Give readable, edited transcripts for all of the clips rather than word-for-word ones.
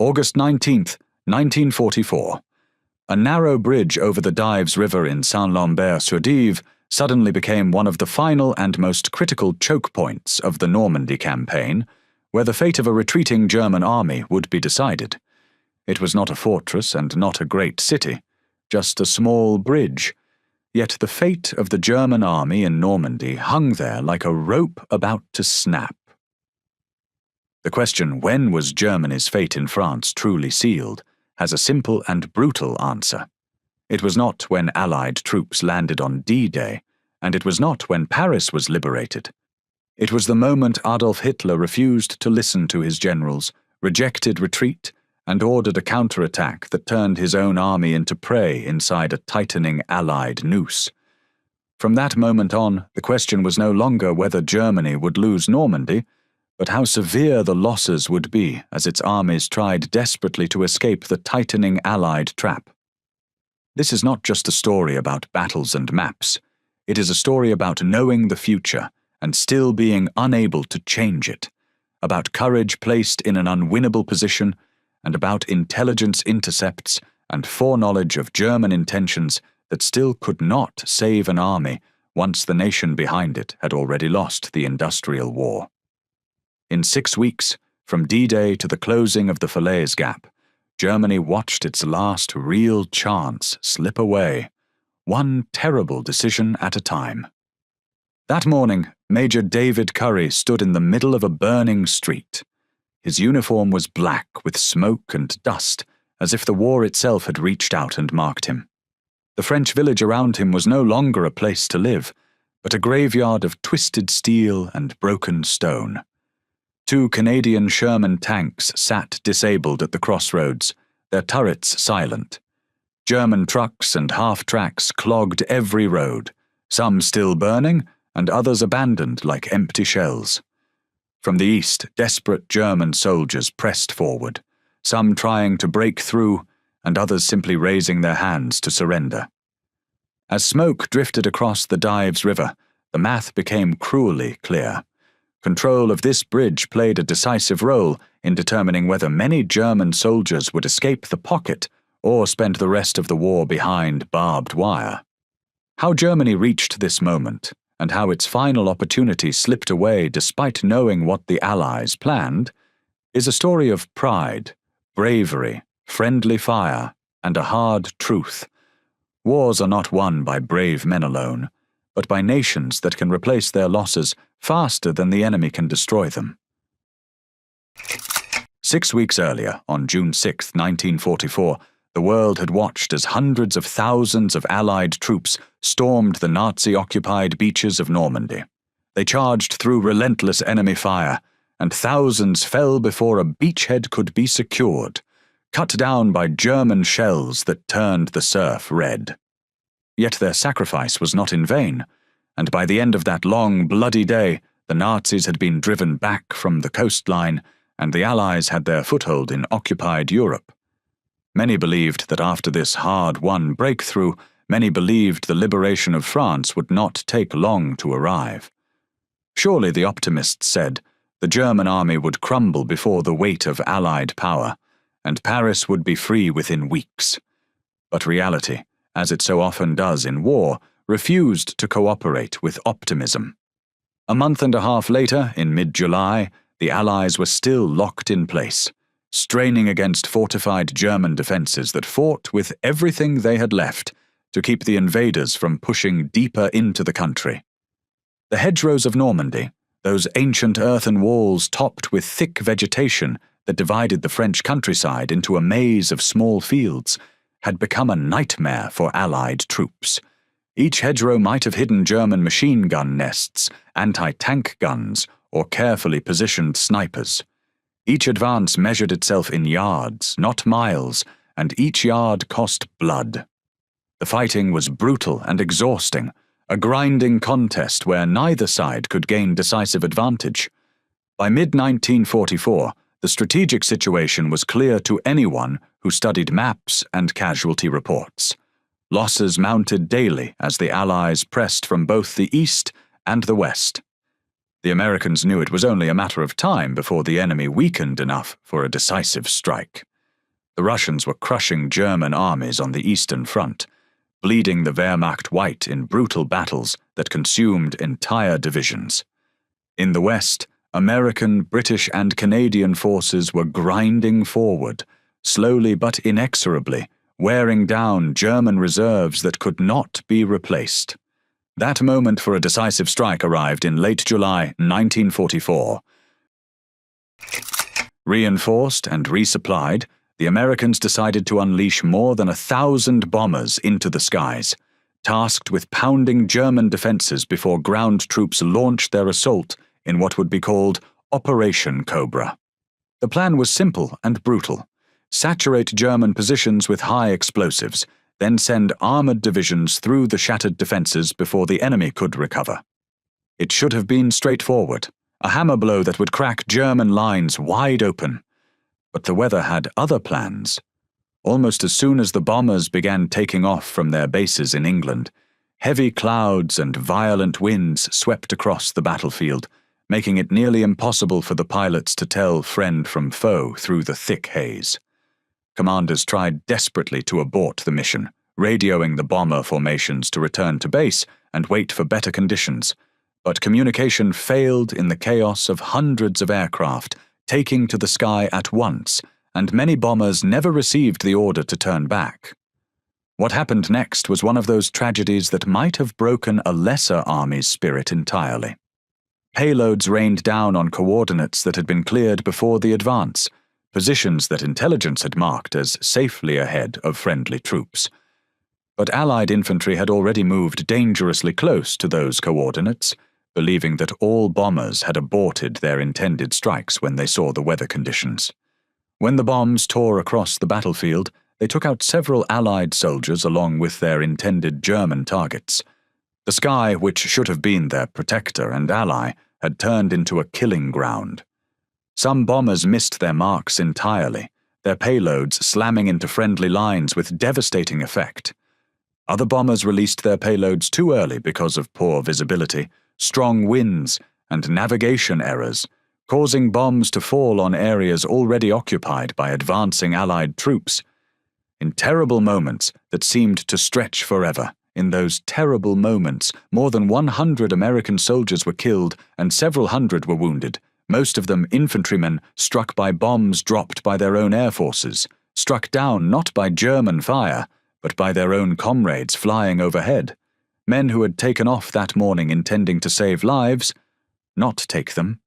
August 19th, 1944. A narrow bridge over the Dives River in Saint-Lambert-sur-Dives suddenly became one of the final and most critical choke points of the Normandy campaign, where the fate of a retreating German army would be decided. It was not a fortress and not a great city, just a small bridge. Yet the fate of the German army in Normandy hung there like a rope about to snap. The question, when was Germany's fate in France truly sealed, has a simple and brutal answer. It was not when Allied troops landed on D-Day, and it was not when Paris was liberated. It was the moment Adolf Hitler refused to listen to his generals, rejected retreat, and ordered a counterattack that turned his own army into prey inside a tightening Allied noose. From that moment on, the question was no longer whether Germany would lose Normandy, but how severe the losses would be as its armies tried desperately to escape the tightening Allied trap. This is not just a story about battles and maps. It is a story about knowing the future and still being unable to change it, about courage placed in an unwinnable position, and about intelligence intercepts and foreknowledge of German intentions that still could not save an army once the nation behind it had already lost the industrial war. In 6 weeks, from D-Day to the closing of the Falaise Gap, Germany watched its last real chance slip away, one terrible decision at a time. That morning, Major David Currie stood in the middle of a burning street. His uniform was black with smoke and dust, as if the war itself had reached out and marked him. The French village around him was no longer a place to live, but a graveyard of twisted steel and broken stone. 2 Canadian Sherman tanks sat disabled at the crossroads, their turrets silent. German trucks and half-tracks clogged every road, some still burning and others abandoned like empty shells. From the east, desperate German soldiers pressed forward, some trying to break through and others simply raising their hands to surrender. As smoke drifted across the Dives River, the math became cruelly clear. Control of this bridge played a decisive role in determining whether many German soldiers would escape the pocket or spend the rest of the war behind barbed wire. How Germany reached this moment, and how its final opportunity slipped away despite knowing what the Allies planned, is a story of pride, bravery, friendly fire, and a hard truth. Wars are not won by brave men alone, but by nations that can replace their losses faster than the enemy can destroy them. 6 weeks earlier, on June 6, 1944, the world had watched as hundreds of thousands of Allied troops stormed the Nazi-occupied beaches of Normandy. They charged through relentless enemy fire, and thousands fell before a beachhead could be secured, cut down by German shells that turned the surf red. Yet their sacrifice was not in vain, and by the end of that long, bloody day, the Nazis had been driven back from the coastline, and the Allies had their foothold in occupied Europe. Many believed that after this hard-won breakthrough, many believed the liberation of France would not take long to arrive. Surely, the optimists said, the German army would crumble before the weight of Allied power, and Paris would be free within weeks. But reality, as it so often does in war, refused to cooperate with optimism. A month and a half later, in mid-July, the Allies were still locked in place, straining against fortified German defenses that fought with everything they had left to keep the invaders from pushing deeper into the country. The hedgerows of Normandy, those ancient earthen walls topped with thick vegetation that divided the French countryside into a maze of small fields, had become a nightmare for Allied troops. Each hedgerow might have hidden German machine gun nests, anti-tank guns, or carefully positioned snipers. Each advance measured itself in yards, not miles, and each yard cost blood. The fighting was brutal and exhausting, a grinding contest where neither side could gain decisive advantage. By mid-1944, the strategic situation was clear to anyone who studied maps and casualty reports. Losses mounted daily as the Allies pressed from both the east and the west. The Americans knew it was only a matter of time before the enemy weakened enough for a decisive strike. The Russians were crushing German armies on the Eastern Front, bleeding the Wehrmacht white in brutal battles that consumed entire divisions. In the West, American, British, and Canadian forces were grinding forward, slowly but inexorably, wearing down German reserves that could not be replaced. That moment for a decisive strike arrived in late July 1944. Reinforced and resupplied, the Americans decided to unleash more than 1,000 bombers into the skies, tasked with pounding German defenses before ground troops launched their assault in what would be called Operation Cobra. The plan was simple and brutal. Saturate German positions with high explosives, then send armored divisions through the shattered defenses before the enemy could recover. It should have been straightforward, a hammer blow that would crack German lines wide open. But the weather had other plans. Almost as soon as the bombers began taking off from their bases in England, heavy clouds and violent winds swept across the battlefield, making it nearly impossible for the pilots to tell friend from foe through the thick haze. Commanders tried desperately to abort the mission, radioing the bomber formations to return to base and wait for better conditions, but communication failed in the chaos of hundreds of aircraft taking to the sky at once, and many bombers never received the order to turn back. What happened next was one of those tragedies that might have broken a lesser army's spirit entirely. Payloads rained down on coordinates that had been cleared before the advance, positions that intelligence had marked as safely ahead of friendly troops. But Allied infantry had already moved dangerously close to those coordinates, believing that all bombers had aborted their intended strikes when they saw the weather conditions. When the bombs tore across the battlefield, they took out several Allied soldiers along with their intended German targets. The sky, which should have been their protector and ally, had turned into a killing ground. Some bombers missed their marks entirely, their payloads slamming into friendly lines with devastating effect. Other bombers released their payloads too early because of poor visibility, strong winds, and navigation errors, causing bombs to fall on areas already occupied by advancing Allied troops. In terrible moments that seemed to stretch forever, in those terrible moments, more than 100 American soldiers were killed and several hundred were wounded, most of them infantrymen struck by bombs dropped by their own air forces, struck down not by German fire, but by their own comrades flying overhead, men who had taken off that morning intending to save lives, not take them.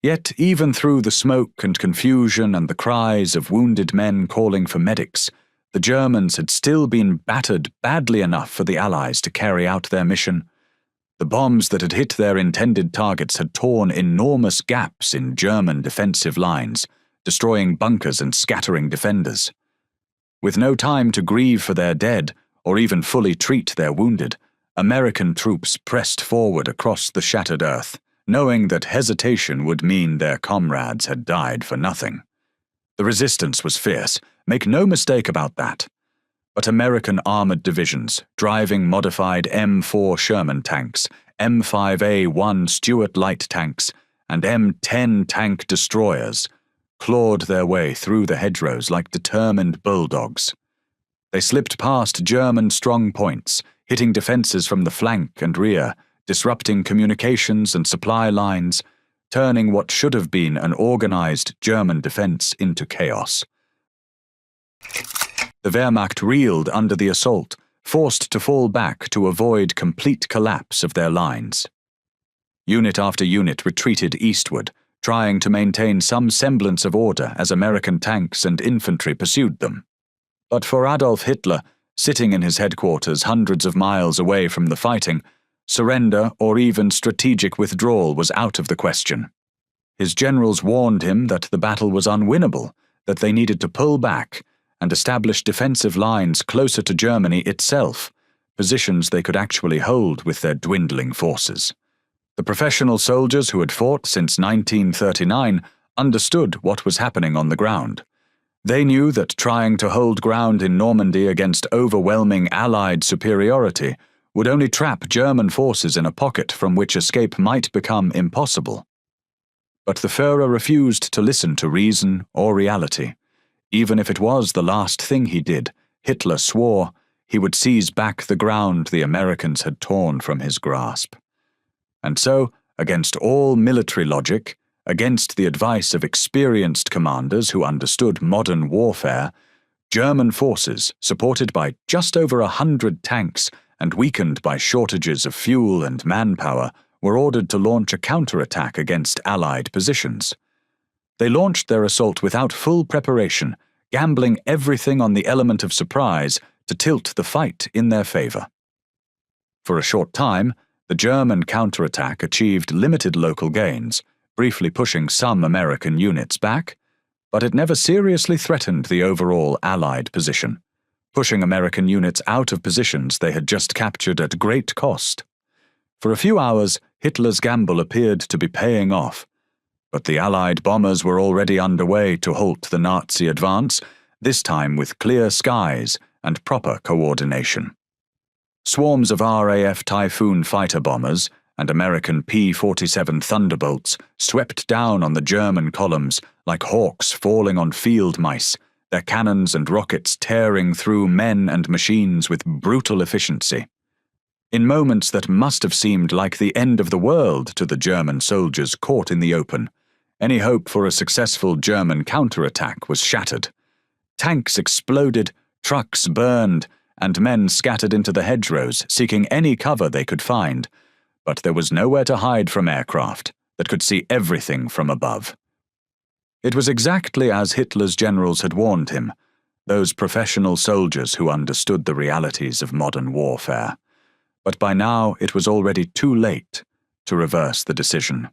Yet even through the smoke and confusion and the cries of wounded men calling for medics, the Germans had still been battered badly enough for the Allies to carry out their mission. The bombs that had hit their intended targets had torn enormous gaps in German defensive lines, destroying bunkers and scattering defenders. With no time to grieve for their dead, or even fully treat their wounded, American troops pressed forward across the shattered earth, knowing that hesitation would mean their comrades had died for nothing. The resistance was fierce, make no mistake about that. But American armored divisions, driving modified M4 Sherman tanks, M5A1 Stuart light tanks, and M10 tank destroyers, clawed their way through the hedgerows like determined bulldogs. They slipped past German strong points, hitting defenses from the flank and rear, disrupting communications and supply lines, turning what should have been an organized German defense into chaos. The Wehrmacht reeled under the assault, forced to fall back to avoid complete collapse of their lines. Unit after unit retreated eastward, trying to maintain some semblance of order as American tanks and infantry pursued them. But for Adolf Hitler, sitting in his headquarters hundreds of miles away from the fighting, surrender or even strategic withdrawal was out of the question. His generals warned him that the battle was unwinnable, that they needed to pull back and establish defensive lines closer to Germany itself, positions they could actually hold with their dwindling forces. The professional soldiers who had fought since 1939 understood what was happening on the ground. They knew that trying to hold ground in Normandy against overwhelming Allied superiority would only trap German forces in a pocket from which escape might become impossible. But the Führer refused to listen to reason or reality. Even if it was the last thing he did, Hitler swore he would seize back the ground the Americans had torn from his grasp. And so, against all military logic, against the advice of experienced commanders who understood modern warfare, German forces, supported by just over 100 tanks and weakened by shortages of fuel and manpower, were ordered to launch a counterattack against Allied positions. They launched their assault without full preparation, gambling everything on the element of surprise to tilt the fight in their favor. For a short time, the German counterattack achieved limited local gains, briefly pushing some American units back, but it never seriously threatened the overall Allied position, pushing American units out of positions they had just captured at great cost. For a few hours, Hitler's gamble appeared to be paying off, but the Allied bombers were already underway to halt the Nazi advance, this time with clear skies and proper coordination. Swarms of RAF Typhoon fighter bombers and American P-47 Thunderbolts swept down on the German columns like hawks falling on field mice, their cannons and rockets tearing through men and machines with brutal efficiency. In moments that must have seemed like the end of the world to the German soldiers caught in the open, any hope for a successful German counterattack was shattered. Tanks exploded, trucks burned, and men scattered into the hedgerows seeking any cover they could find, but there was nowhere to hide from aircraft that could see everything from above. It was exactly as Hitler's generals had warned him, those professional soldiers who understood the realities of modern warfare. But by now it was already too late to reverse the decision.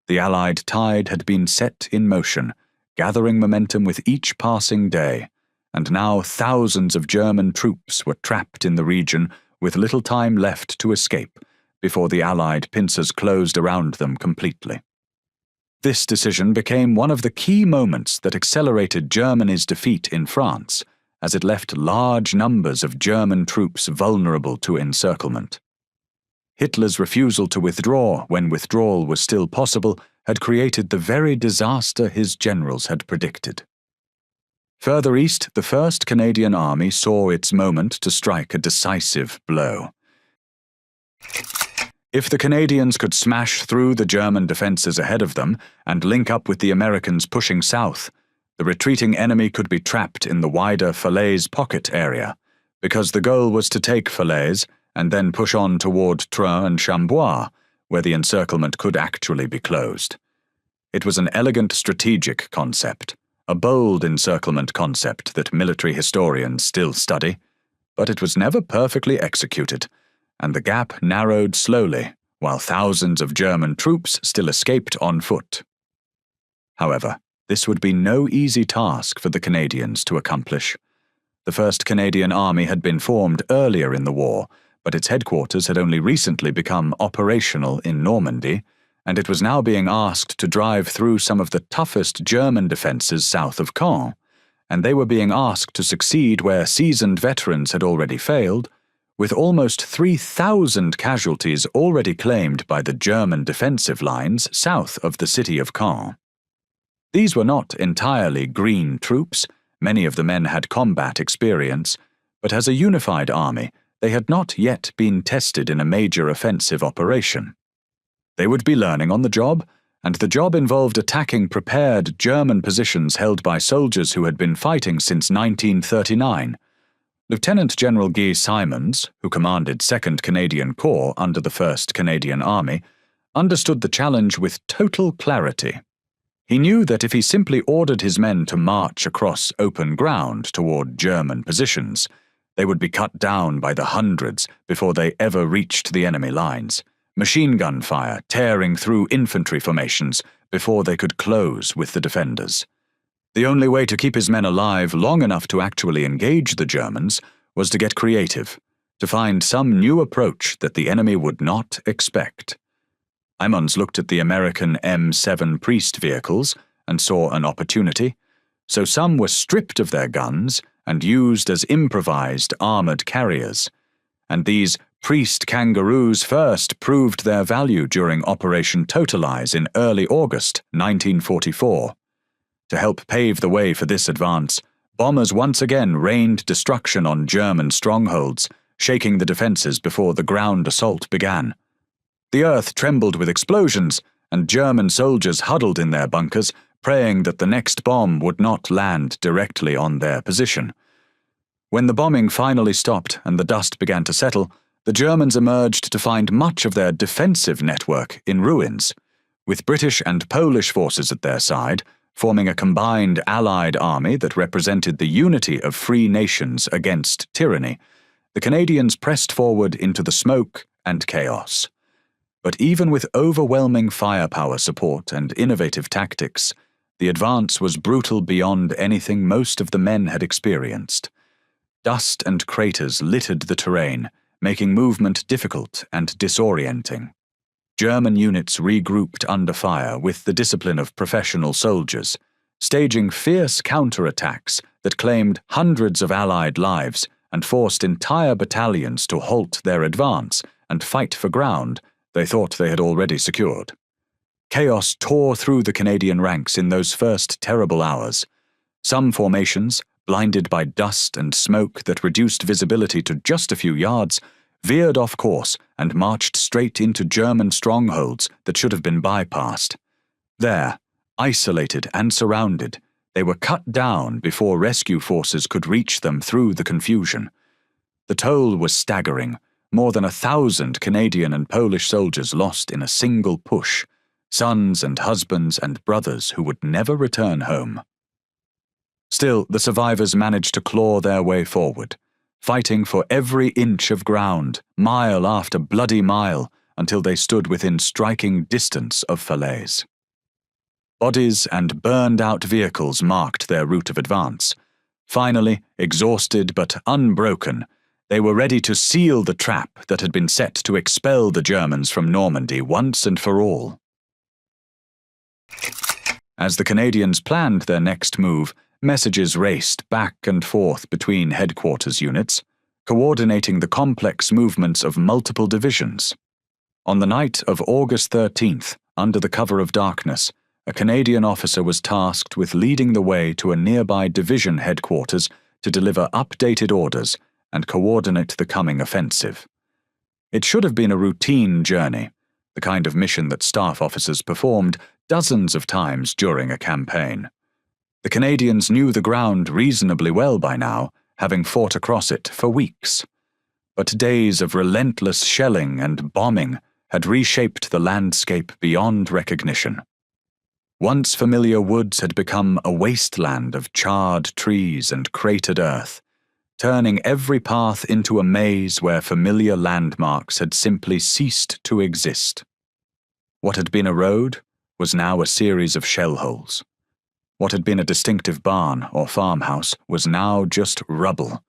The Allied tide had been set in motion, gathering momentum with each passing day, and now thousands of German troops were trapped in the region with little time left to escape before the Allied pincers closed around them completely. This decision became one of the key moments that accelerated Germany's defeat in France, as it left large numbers of German troops vulnerable to encirclement. Hitler's refusal to withdraw when withdrawal was still possible had created the very disaster his generals had predicted. Further east, the 1st Canadian Army saw its moment to strike a decisive blow. If the Canadians could smash through the German defenses ahead of them and link up with the Americans pushing south, the retreating enemy could be trapped in the wider Falaise Pocket area, because the goal was to take Falaise and then push on toward Train and Chambois, where the encirclement could actually be closed. It was an elegant strategic concept, a bold encirclement concept that military historians still study, but it was never perfectly executed, and the gap narrowed slowly while thousands of German troops still escaped on foot. However, this would be no easy task for the Canadians to accomplish. The 1st Canadian Army had been formed earlier in the war, but its headquarters had only recently become operational in Normandy, and it was now being asked to drive through some of the toughest German defences south of Caen, and they were being asked to succeed where seasoned veterans had already failed, with almost 3,000 casualties already claimed by the German defensive lines south of the city of Caen. These were not entirely green troops. Many of the men had combat experience, but as a unified army, they had not yet been tested in a major offensive operation. They would be learning on the job, and the job involved attacking prepared German positions held by soldiers who had been fighting since 1939. Lieutenant General Guy Simons, who commanded 2nd Canadian Corps under the 1st Canadian Army, understood the challenge with total clarity. He knew that if he simply ordered his men to march across open ground toward German positions, they would be cut down by the hundreds before they ever reached the enemy lines, machine gun fire tearing through infantry formations before they could close with the defenders. The only way to keep his men alive long enough to actually engage the Germans was to get creative, to find some new approach that the enemy would not expect. Simons looked at the American M7 Priest vehicles and saw an opportunity, so some were stripped of their guns and used as improvised armored carriers, and these Priest Kangaroos first proved their value during Operation Totalize in early August 1944. To help pave the way for this advance, bombers once again rained destruction on German strongholds, shaking the defenses before the ground assault began. The earth trembled with explosions, and German soldiers huddled in their bunkers, praying that the next bomb would not land directly on their position. When the bombing finally stopped and the dust began to settle, the Germans emerged to find much of their defensive network in ruins. With British and Polish forces at their side, forming a combined Allied army that represented the unity of free nations against tyranny, the Canadians pressed forward into the smoke and chaos. But even with overwhelming firepower support and innovative tactics, the advance was brutal beyond anything most of the men had experienced. Dust and craters littered the terrain, making movement difficult and disorienting. German units regrouped under fire with the discipline of professional soldiers, staging fierce counterattacks that claimed hundreds of Allied lives and forced entire battalions to halt their advance and fight for ground they thought they had already secured. Chaos tore through the Canadian ranks in those first terrible hours. Some formations, blinded by dust and smoke that reduced visibility to just a few yards, veered off course and marched straight into German strongholds that should have been bypassed. There, isolated and surrounded, they were cut down before rescue forces could reach them through the confusion. The toll was staggering. More than 1,000 Canadian and Polish soldiers lost in a single push, sons and husbands and brothers who would never return home. Still, the survivors managed to claw their way forward, fighting for every inch of ground, mile after bloody mile, until they stood within striking distance of Falaise. Bodies and burned-out vehicles marked their route of advance. Finally, exhausted but unbroken, they were ready to seal the trap that had been set to expel the Germans from Normandy once and for all. As the Canadians planned their next move, messages raced back and forth between headquarters units, coordinating the complex movements of multiple divisions. On the night of August 13th, under the cover of darkness, a Canadian officer was tasked with leading the way to a nearby division headquarters to deliver updated orders and coordinate the coming offensive. It should have been a routine journey, the kind of mission that staff officers performed dozens of times during a campaign. The Canadians knew the ground reasonably well by now, having fought across it for weeks. But days of relentless shelling and bombing had reshaped the landscape beyond recognition. Once familiar woods had become a wasteland of charred trees and cratered earth, turning every path into a maze where familiar landmarks had simply ceased to exist. What had been a road was now a series of shell holes. What had been a distinctive barn or farmhouse was now just rubble.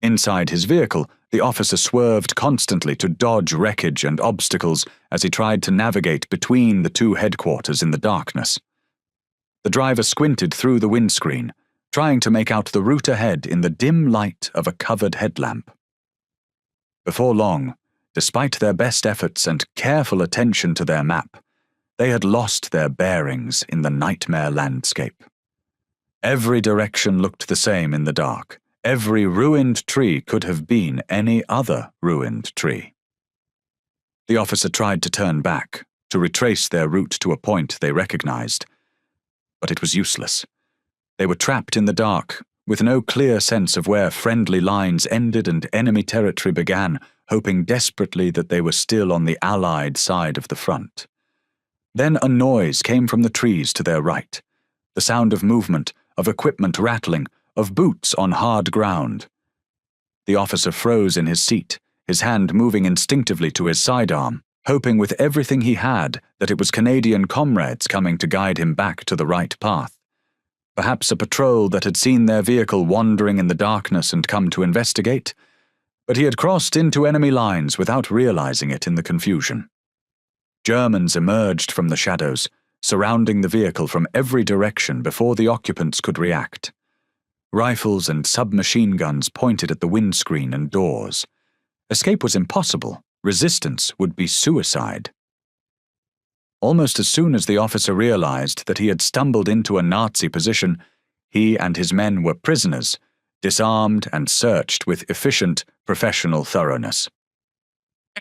Inside his vehicle, the officer swerved constantly to dodge wreckage and obstacles as he tried to navigate between the two headquarters in the darkness. The driver squinted through the windscreen, trying to make out the route ahead in the dim light of a covered headlamp. Before long, despite their best efforts and careful attention to their map, they had lost their bearings in the nightmare landscape. Every direction looked the same in the dark. Every ruined tree could have been any other ruined tree. The officer tried to turn back, to retrace their route to a point they recognized. But it was useless. They were trapped in the dark, with no clear sense of where friendly lines ended and enemy territory began, hoping desperately that they were still on the Allied side of the front. Then a noise came from the trees to their right, the sound of movement, of equipment rattling, of boots on hard ground. The officer froze in his seat, his hand moving instinctively to his sidearm, hoping with everything he had that it was Canadian comrades coming to guide him back to the right path. Perhaps a patrol that had seen their vehicle wandering in the darkness and come to investigate, but he had crossed into enemy lines without realizing it in the confusion. Germans emerged from the shadows, surrounding the vehicle from every direction before the occupants could react. Rifles and submachine guns pointed at the windscreen and doors. Escape was impossible. Resistance would be suicide. Almost as soon as the officer realized that he had stumbled into a Nazi position, he and his men were prisoners, disarmed and searched with efficient, professional thoroughness.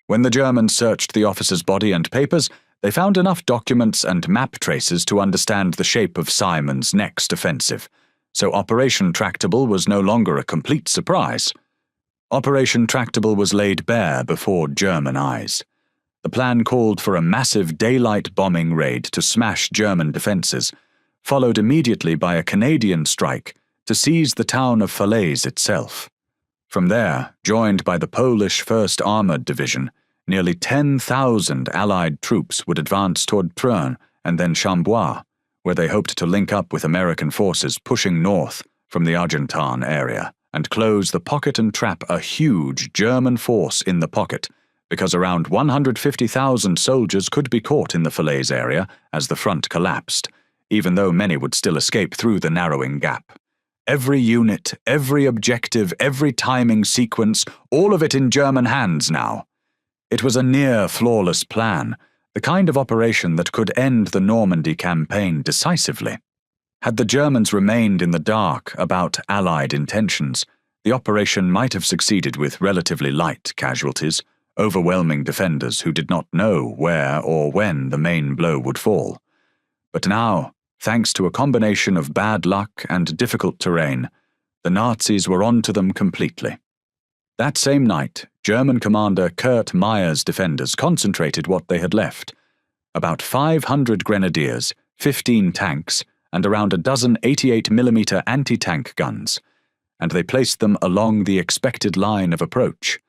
When the Germans searched the officer's body and papers, they found enough documents and map traces to understand the shape of Simon's next offensive, so Operation Tractable was no longer a complete surprise. Operation Tractable was laid bare before German eyes. The plan called for a massive daylight bombing raid to smash German defences, followed immediately by a Canadian strike to seize the town of Falaise itself. From there, joined by the Polish 1st Armoured Division, nearly 10,000 Allied troops would advance toward Treurn and then Chambois, where they hoped to link up with American forces pushing north from the Argentan area and close the pocket and trap a huge German force in the pocket, because around 150,000 soldiers could be caught in the Falaise area as the front collapsed, even though many would still escape through the narrowing gap. Every unit, every objective, every timing sequence, all of it in German hands now. It was a near-flawless plan, the kind of operation that could end the Normandy campaign decisively. Had the Germans remained in the dark about Allied intentions, the operation might have succeeded with relatively light casualties, overwhelming defenders who did not know where or when the main blow would fall. But now, thanks to a combination of bad luck and difficult terrain, the Nazis were onto them completely. That same night, German commander Kurt Meyer's defenders concentrated what they had left: about 500 grenadiers, 15 tanks, and around a dozen 88mm anti-tank guns, and they placed them along the expected line of approach.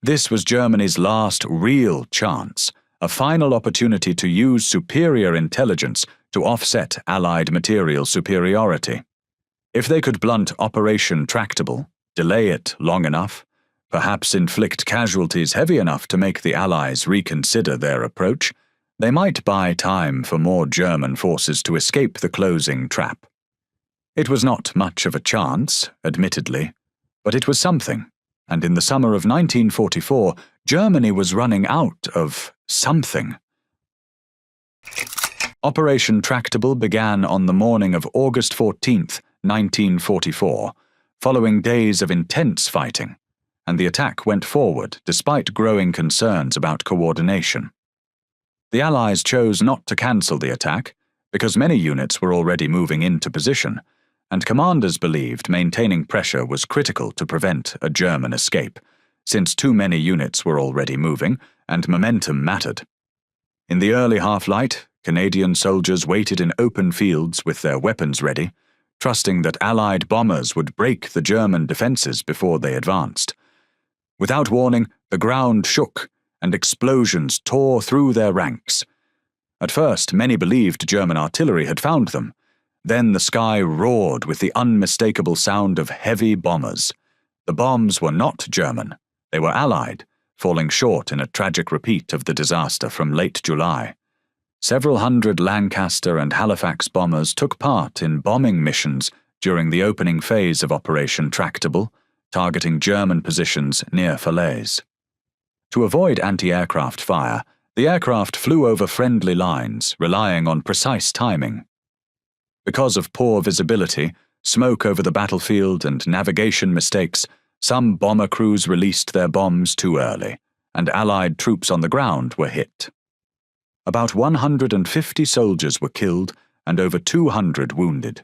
This was Germany's last real chance, a final opportunity to use superior intelligence to offset Allied material superiority. If they could blunt Operation Tractable, delay it long enough, perhaps inflict casualties heavy enough to make the Allies reconsider their approach, they might buy time for more German forces to escape the closing trap. It was not much of a chance, admittedly, but it was something, and in the summer of 1944, Germany was running out of something. Operation Tractable began on the morning of August 14th, 1944, following days of intense fighting, and the attack went forward despite growing concerns about coordination. The Allies chose not to cancel the attack because many units were already moving into position, and commanders believed maintaining pressure was critical to prevent a German escape, since too many units were already moving and momentum mattered. In the early half-light, Canadian soldiers waited in open fields with their weapons ready, trusting that Allied bombers would break the German defences before they advanced. Without warning, the ground shook, and explosions tore through their ranks. At first, many believed German artillery had found them. Then the sky roared with the unmistakable sound of heavy bombers. The bombs were not German. They were Allied, falling short in a tragic repeat of the disaster from late July. Several hundred Lancaster and Halifax bombers took part in bombing missions during the opening phase of Operation Tractable, targeting German positions near Falaise. To avoid anti-aircraft fire, the aircraft flew over friendly lines, relying on precise timing. Because of poor visibility, smoke over the battlefield, and navigation mistakes, some bomber crews released their bombs too early, and Allied troops on the ground were hit. About 150 soldiers were killed and over 200 wounded.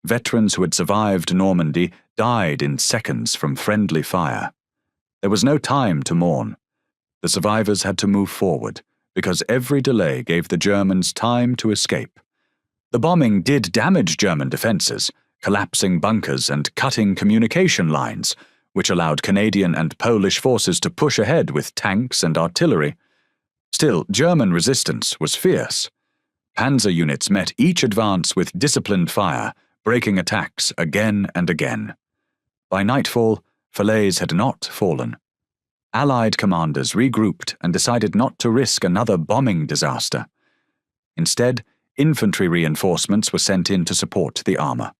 Veterans who had survived Normandy died in seconds from friendly fire. There was no time to mourn. The survivors had to move forward, because every delay gave the Germans time to escape. The bombing did damage German defences, collapsing bunkers and cutting communication lines, which allowed Canadian and Polish forces to push ahead with tanks and artillery. Still, German resistance was fierce. Panzer units met each advance with disciplined fire, breaking attacks again and again. By nightfall, Falaise had not fallen. Allied commanders regrouped and decided not to risk another bombing disaster. Instead, infantry reinforcements were sent in to support the armour.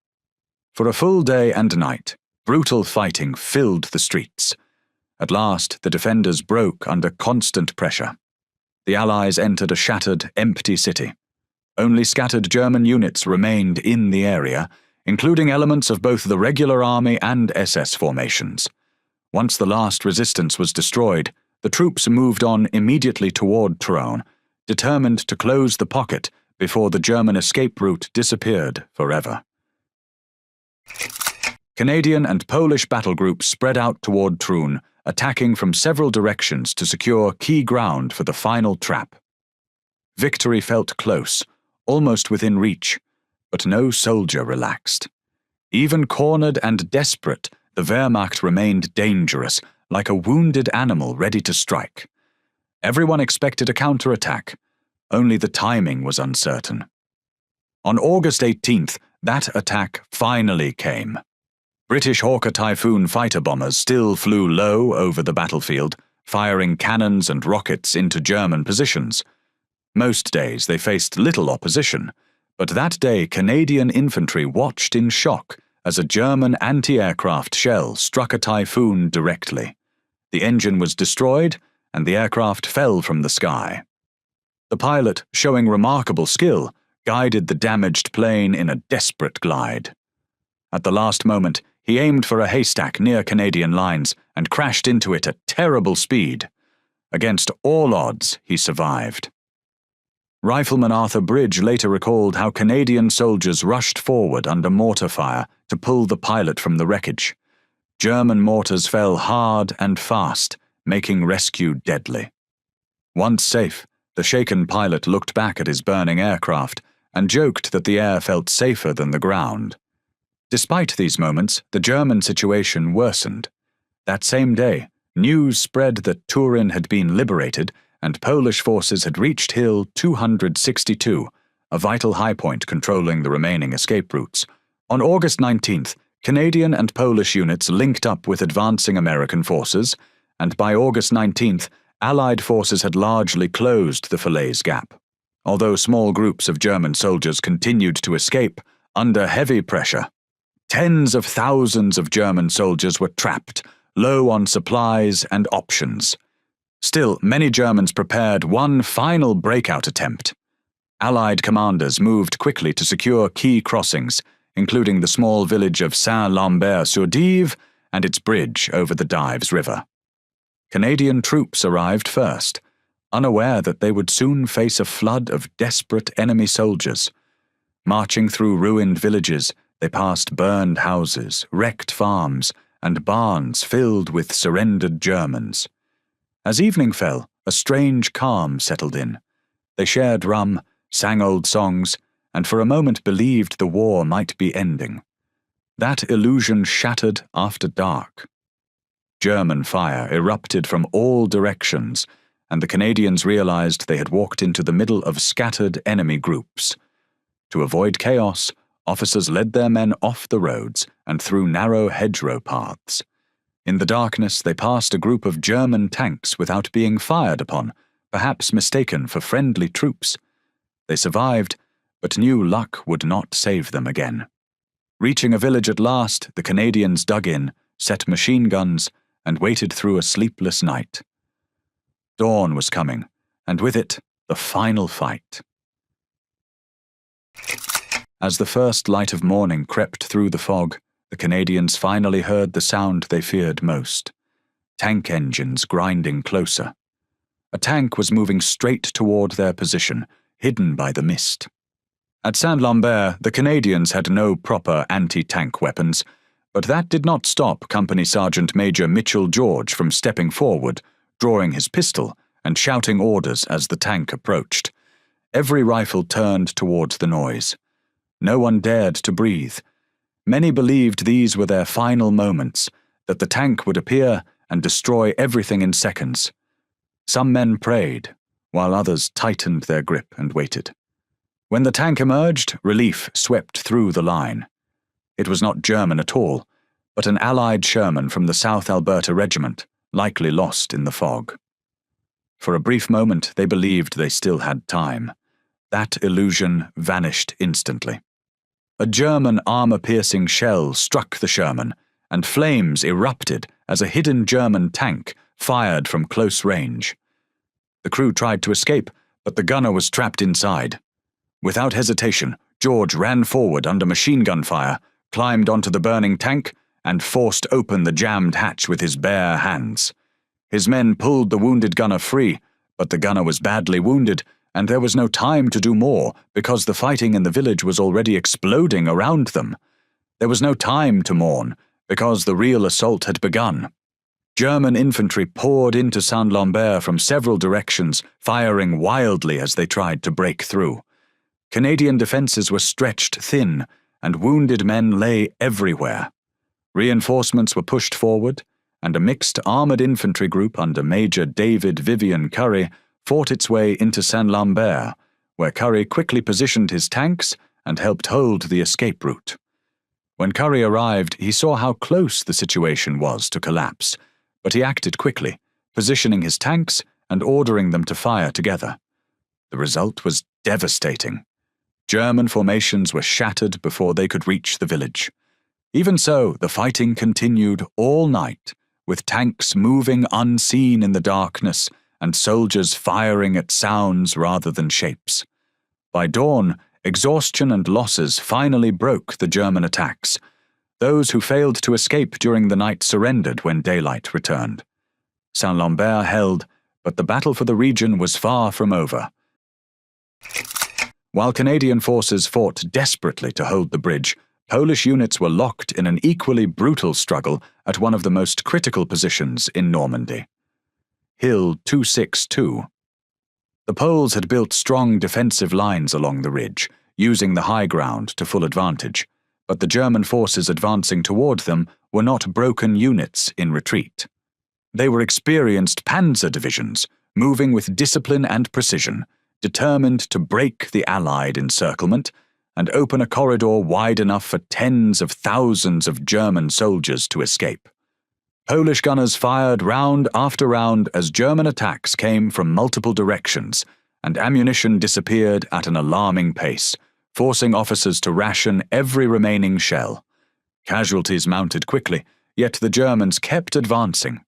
For a full day and night, brutal fighting filled the streets. At last, the defenders broke under constant pressure. The Allies entered a shattered, empty city. Only scattered German units remained in the area, including elements of both the regular army and SS formations. Once the last resistance was destroyed, the troops moved on immediately toward Trône, determined to close the pocket before the German escape route disappeared forever. Canadian and Polish battle groups spread out toward Trône, attacking from several directions to secure key ground for the final trap. Victory felt close, almost within reach, but no soldier relaxed. Even cornered and desperate, the Wehrmacht remained dangerous, like a wounded animal ready to strike. Everyone expected a counterattack, only the timing was uncertain. On August 18th, that attack finally came. British Hawker Typhoon fighter bombers still flew low over the battlefield, firing cannons and rockets into German positions. Most days they faced little opposition, but that day Canadian infantry watched in shock as a German anti-aircraft shell struck a Typhoon directly. The engine was destroyed, and the aircraft fell from the sky. The pilot, showing remarkable skill, guided the damaged plane in a desperate glide. At the last moment, he aimed for a haystack near Canadian lines and crashed into it at terrible speed. Against all odds, he survived. Rifleman Arthur Bridge later recalled how Canadian soldiers rushed forward under mortar fire to pull the pilot from the wreckage. German mortars fell hard and fast, making rescue deadly. Once safe, the shaken pilot looked back at his burning aircraft and joked that the air felt safer than the ground. Despite these moments, the German situation worsened. That same day, news spread that Turin had been liberated and Polish forces had reached Hill 262, a vital high point controlling the remaining escape routes. On August 19th, Canadian and Polish units linked up with advancing American forces, and by August 19th, Allied forces had largely closed the Falaise Gap. Although small groups of German soldiers continued to escape under heavy pressure, tens of thousands of German soldiers were trapped, low on supplies and options. Still, many Germans prepared one final breakout attempt. Allied commanders moved quickly to secure key crossings, including the small village of Saint-Lambert-sur-Dives and its bridge over the Dives River. Canadian troops arrived first, unaware that they would soon face a flood of desperate enemy soldiers. Marching through ruined villages, they passed burned houses, wrecked farms, and barns filled with surrendered Germans. As evening fell, a strange calm settled in. They shared rum, sang old songs, and for a moment believed the war might be ending. That illusion shattered after dark. German fire erupted from all directions, and the Canadians realized they had walked into the middle of scattered enemy groups. To avoid chaos, officers led their men off the roads and through narrow hedgerow paths. In the darkness, they passed a group of German tanks without being fired upon, perhaps mistaken for friendly troops. They survived, but knew luck would not save them again. Reaching a village at last, the Canadians dug in, set machine guns, and waited through a sleepless night. Dawn was coming, and with it, the final fight. As the first light of morning crept through the fog, the Canadians finally heard the sound they feared most: tank engines grinding closer. A tank was moving straight toward their position, hidden by the mist. At Saint-Lambert, the Canadians had no proper anti-tank weapons, but that did not stop Company Sergeant Major Mitchell George from stepping forward, drawing his pistol, and shouting orders as the tank approached. Every rifle turned towards the noise. No one dared to breathe. Many believed these were their final moments, that the tank would appear and destroy everything in seconds. Some men prayed, while others tightened their grip and waited. When the tank emerged, relief swept through the line. It was not German at all, but an Allied Sherman from the South Alberta Regiment, likely lost in the fog. For a brief moment, they believed they still had time. That illusion vanished instantly. A German armor-piercing shell struck the Sherman, and flames erupted as a hidden German tank fired from close range. The crew tried to escape, but the gunner was trapped inside. Without hesitation, George ran forward under machine gun fire, climbed onto the burning tank, and forced open the jammed hatch with his bare hands. His men pulled the wounded gunner free, but the gunner was badly wounded, and there was no time to do more because the fighting in the village was already exploding around them. There was no time to mourn because the real assault had begun. German infantry poured into Saint-Lambert from several directions, firing wildly as they tried to break through. Canadian defences were stretched thin, and wounded men lay everywhere. Reinforcements were pushed forward, and a mixed armoured infantry group under Major David Currie fought its way into Saint-Lambert, where Currie quickly positioned his tanks and helped hold the escape route. When Currie arrived, he saw how close the situation was to collapse, but he acted quickly, positioning his tanks and ordering them to fire together. The result was devastating. German formations were shattered before they could reach the village. Even so, the fighting continued all night, with tanks moving unseen in the darkness and soldiers firing at sounds rather than shapes. By dawn, exhaustion and losses finally broke the German attacks. Those who failed to escape during the night surrendered when daylight returned. Saint-Lambert held, but the battle for the region was far from over. While Canadian forces fought desperately to hold the bridge, Polish units were locked in an equally brutal struggle at one of the most critical positions in Normandy. Hill 262. The Poles had built strong defensive lines along the ridge, using the high ground to full advantage, but the German forces advancing toward them were not broken units in retreat. They were experienced panzer divisions, moving with discipline and precision, determined to break the Allied encirclement and open a corridor wide enough for tens of thousands of German soldiers to escape. Polish gunners fired round after round as German attacks came from multiple directions, and ammunition disappeared at an alarming pace, forcing officers to ration every remaining shell. Casualties mounted quickly, yet the Germans kept advancing,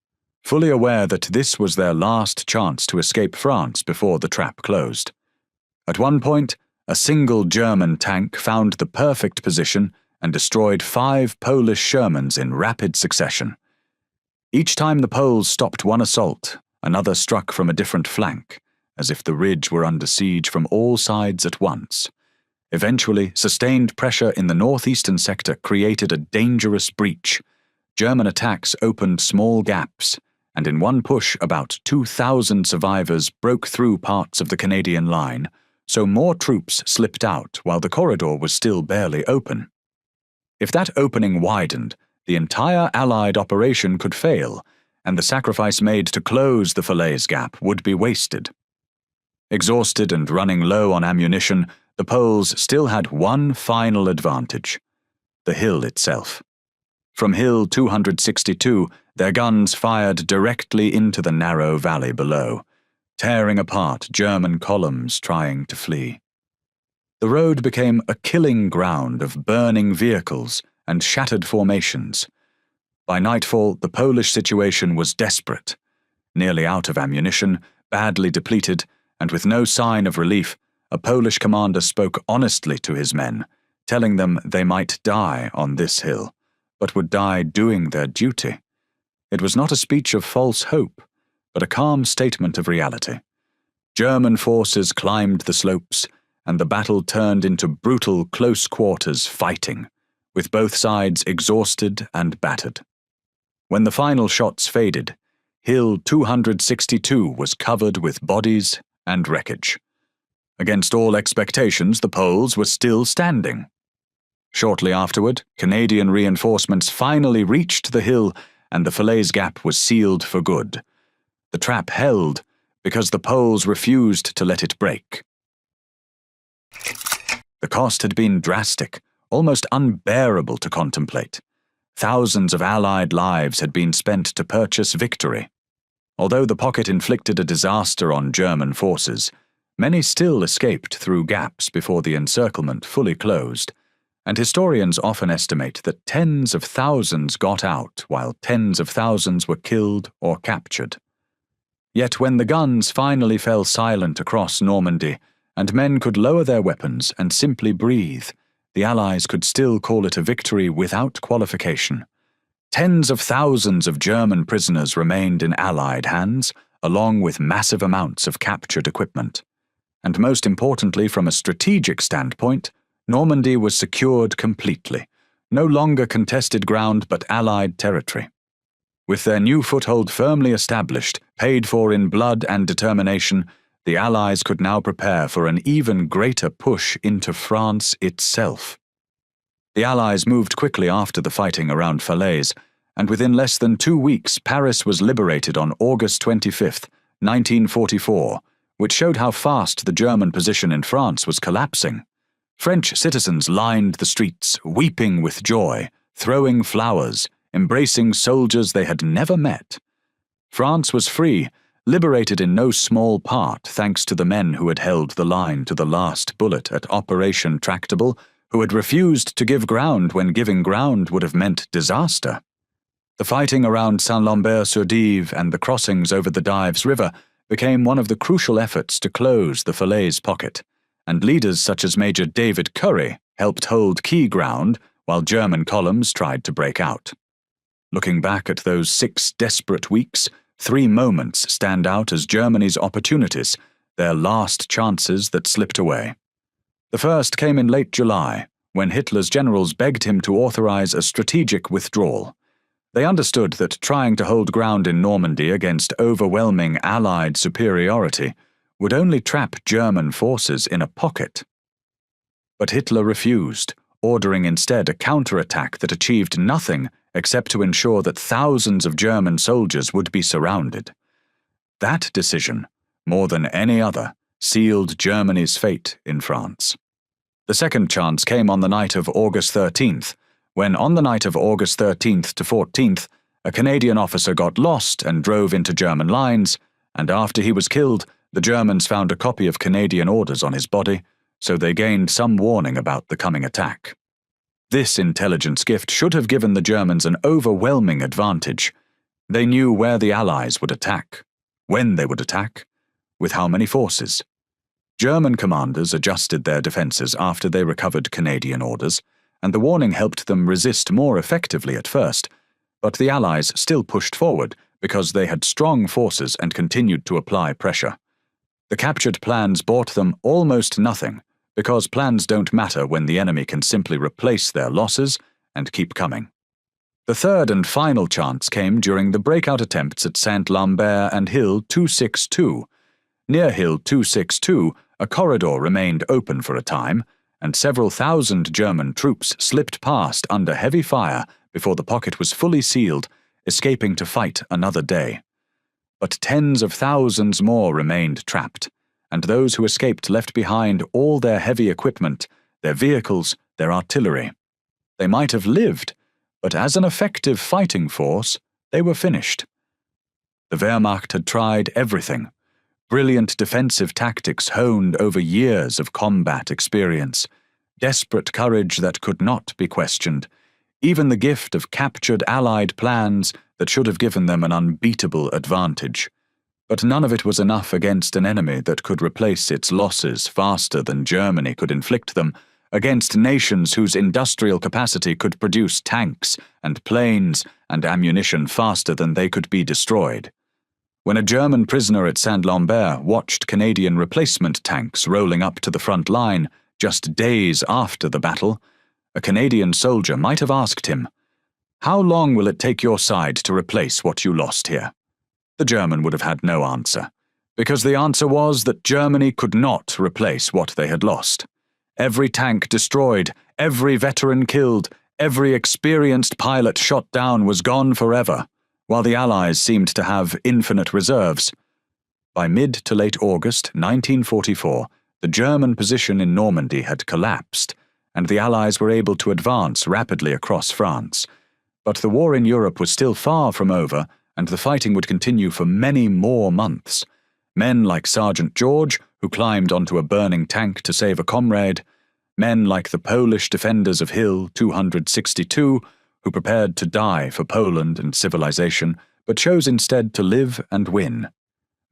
fully aware that this was their last chance to escape France before the trap closed. At one point, a single German tank found the perfect position and destroyed 5 Polish Shermans in rapid succession. Each time the Poles stopped one assault, another struck from a different flank, as if the ridge were under siege from all sides at once. Eventually, sustained pressure in the northeastern sector created a dangerous breach. German attacks opened small gaps, and in one push about 2,000 survivors broke through parts of the Canadian line, so more troops slipped out while the corridor was still barely open. If that opening widened, the entire Allied operation could fail, and the sacrifice made to close the Falaise Gap would be wasted. Exhausted and running low on ammunition, the Poles still had one final advantage: the hill itself. From Hill 262, their guns fired directly into the narrow valley below, tearing apart German columns trying to flee. The road became a killing ground of burning vehicles and shattered formations. By nightfall, the Polish situation was desperate. Nearly out of ammunition, badly depleted, and with no sign of relief, a Polish commander spoke honestly to his men, telling them they might die on this hill, but would die doing their duty. It was not a speech of false hope, but a calm statement of reality. German forces climbed the slopes, and the battle turned into brutal close-quarters fighting, with both sides exhausted and battered. When the final shots faded, Hill 262 was covered with bodies and wreckage. Against all expectations, the Poles were still standing. Shortly afterward, Canadian reinforcements finally reached the hill, and the Falaise Gap was sealed for good. The trap held because the Poles refused to let it break. The cost had been drastic, almost unbearable to contemplate. Thousands of Allied lives had been spent to purchase victory. Although the Pocket inflicted a disaster on German forces, many still escaped through gaps before the encirclement fully closed, and historians often estimate that tens of thousands got out while tens of thousands were killed or captured. Yet when the guns finally fell silent across Normandy, and men could lower their weapons and simply breathe, the Allies could still call it a victory without qualification. Tens of thousands of German prisoners remained in Allied hands, along with massive amounts of captured equipment. And most importantly, from a strategic standpoint, Normandy was secured completely, no longer contested ground but Allied territory. With their new foothold firmly established, paid for in blood and determination, the Allies could now prepare for an even greater push into France itself. The Allies moved quickly after the fighting around Falaise, and within less than 2 weeks Paris was liberated on August 25, 1944, which showed how fast the German position in France was collapsing. French citizens lined the streets, weeping with joy, throwing flowers, embracing soldiers they had never met. France was free, liberated in no small part thanks to the men who had held the line to the last bullet at Operation Tractable, who had refused to give ground when giving ground would have meant disaster. The fighting around Saint-Lambert-sur-Dives and the crossings over the Dives River became one of the crucial efforts to close the Falaise Pocket, and leaders such as Major David Currie helped hold key ground while German columns tried to break out. Looking back at those 6 desperate weeks, 3 moments stand out as Germany's opportunities, their last chances that slipped away. The first came in late July, when Hitler's generals begged him to authorize a strategic withdrawal. They understood that trying to hold ground in Normandy against overwhelming Allied superiority would only trap German forces in a pocket. But Hitler refused, ordering instead a counterattack that achieved nothing except to ensure that thousands of German soldiers would be surrounded. That decision, more than any other, sealed Germany's fate in France. The second chance came on the night of August 13th, when on the night of August 13th to 14th, a Canadian officer got lost and drove into German lines, and after he was killed, the Germans found a copy of Canadian orders on his body, so they gained some warning about the coming attack. This intelligence gift should have given the Germans an overwhelming advantage. They knew where the Allies would attack, when they would attack, with how many forces. German commanders adjusted their defenses after they recovered Canadian orders, and the warning helped them resist more effectively at first, but the Allies still pushed forward because they had strong forces and continued to apply pressure. The captured plans bought them almost nothing, because plans don't matter when the enemy can simply replace their losses and keep coming. The third and final chance came during the breakout attempts at Saint-Lambert and Hill 262. Near Hill 262, a corridor remained open for a time, and several thousand German troops slipped past under heavy fire before the pocket was fully sealed, escaping to fight another day. But tens of thousands more remained trapped, and those who escaped left behind all their heavy equipment, their vehicles, their artillery. They might have lived, but as an effective fighting force, they were finished. The Wehrmacht had tried everything. Brilliant defensive tactics honed over years of combat experience, desperate courage that could not be questioned, even the gift of captured Allied plans that should have given them an unbeatable advantage. But none of it was enough against an enemy that could replace its losses faster than Germany could inflict them, against nations whose industrial capacity could produce tanks and planes and ammunition faster than they could be destroyed. When a German prisoner at Saint-Lambert watched Canadian replacement tanks rolling up to the front line just days after the battle, a Canadian soldier might have asked him, "How long will it take your side to replace what you lost here?" The German would have had no answer, because the answer was that Germany could not replace what they had lost. Every tank destroyed, every veteran killed, every experienced pilot shot down was gone forever, while the Allies seemed to have infinite reserves. By mid to late August 1944, the German position in Normandy had collapsed, and the Allies were able to advance rapidly across France. But the war in Europe was still far from over, and the fighting would continue for many more months. Men like Sergeant George, who climbed onto a burning tank to save a comrade, men like the Polish defenders of Hill 262, who prepared to die for Poland and civilization, but chose instead to live and win.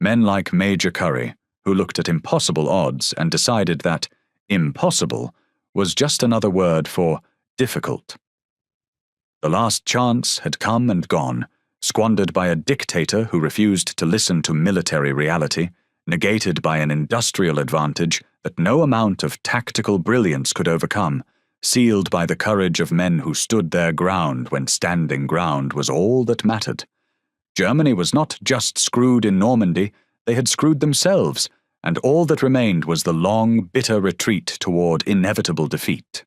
Men like Major Currie, who looked at impossible odds and decided that impossible was just another word for difficult. The last chance had come and gone, squandered by a dictator who refused to listen to military reality, negated by an industrial advantage that no amount of tactical brilliance could overcome, sealed by the courage of men who stood their ground when standing ground was all that mattered. Germany was not just screwed in Normandy, they had screwed themselves, and all that remained was the long, bitter retreat toward inevitable defeat.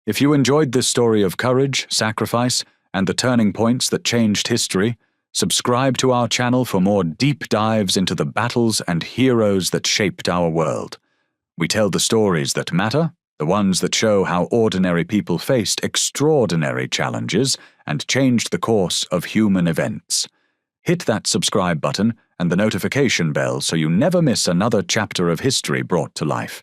If you enjoyed this story of courage, sacrifice, and the turning points that changed history, subscribe to our channel for more deep dives into the battles and heroes that shaped our world. We tell the stories that matter, the ones that show how ordinary people faced extraordinary challenges and changed the course of human events. Hit that subscribe button and the notification bell so you never miss another chapter of history brought to life.